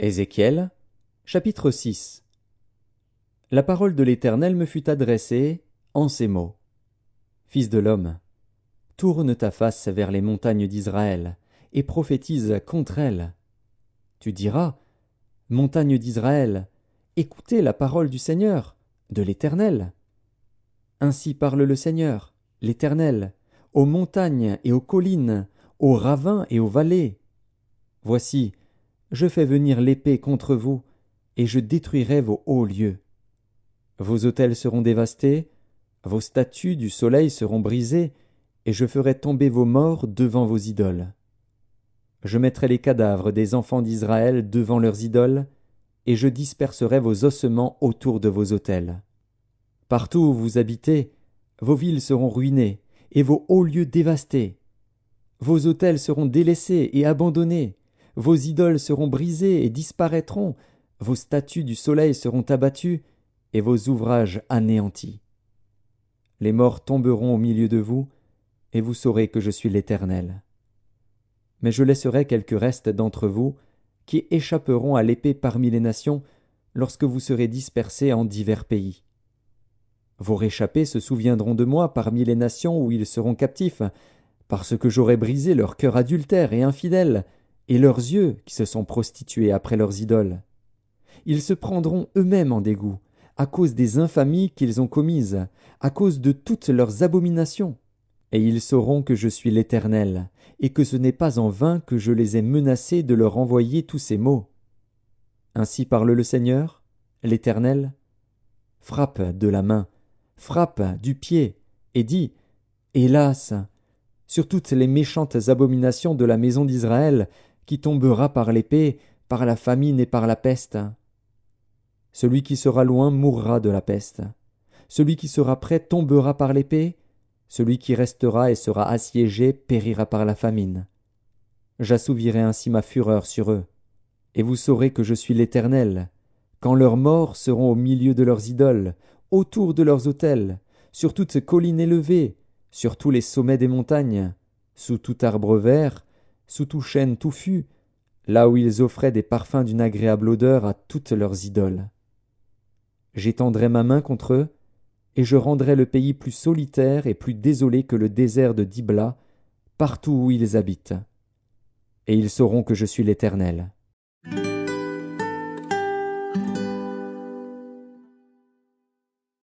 Ézéchiel, chapitre 6. La parole de l'Éternel me fut adressée en ces mots. Fils de l'homme, tourne ta face vers les montagnes d'Israël, et prophétise contre elles. Tu diras, montagnes d'Israël, écoutez la parole du Seigneur, de l'Éternel. Ainsi parle le Seigneur, l'Éternel, aux montagnes et aux collines, aux ravins et aux vallées. Voici, je fais venir l'épée contre vous, et je détruirai vos hauts lieux. Vos autels seront dévastés, vos statues du soleil seront brisées, et je ferai tomber vos morts devant vos idoles. Je mettrai les cadavres des enfants d'Israël devant leurs idoles, et je disperserai vos ossements autour de vos autels. Partout où vous habitez, vos villes seront ruinées, et vos hauts lieux dévastés. Vos autels seront délaissés et abandonnés, vos idoles seront brisées et disparaîtront, vos statues du soleil seront abattues, et vos ouvrages anéantis. Les morts tomberont au milieu de vous, et vous saurez que je suis l'Éternel. Mais je laisserai quelques restes d'entre vous, qui échapperont à l'épée parmi les nations, lorsque vous serez dispersés en divers pays. Vos réchappés se souviendront de moi parmi les nations où ils seront captifs, parce que j'aurai brisé leur cœur adultère et infidèle, et leurs yeux qui se sont prostitués après leurs idoles. Ils se prendront eux-mêmes en dégoût, à cause des infamies qu'ils ont commises, à cause de toutes leurs abominations. Et ils sauront que je suis l'Éternel, et que ce n'est pas en vain que je les ai menacés de leur envoyer tous ces maux. Ainsi parle le Seigneur, l'Éternel. Frappe de la main, frappe du pied, et dis, hélas, sur toutes les méchantes abominations de la maison d'Israël, qui tombera par l'épée, par la famine et par la peste. Celui qui sera loin mourra de la peste. Celui qui sera près tombera par l'épée. Celui qui restera et sera assiégé périra par la famine. J'assouvirai ainsi ma fureur sur eux. Et vous saurez que je suis l'Éternel, quand leurs morts seront au milieu de leurs idoles, autour de leurs autels, sur toutes ces collines élevées, sur tous les sommets des montagnes, sous tout arbre vert, sous tout chêne touffu, là où ils offraient des parfums d'une agréable odeur à toutes leurs idoles. J'étendrai ma main contre eux, et je rendrai le pays plus solitaire et plus désolé que le désert de Dibla, partout où ils habitent. Et ils sauront que je suis l'Éternel.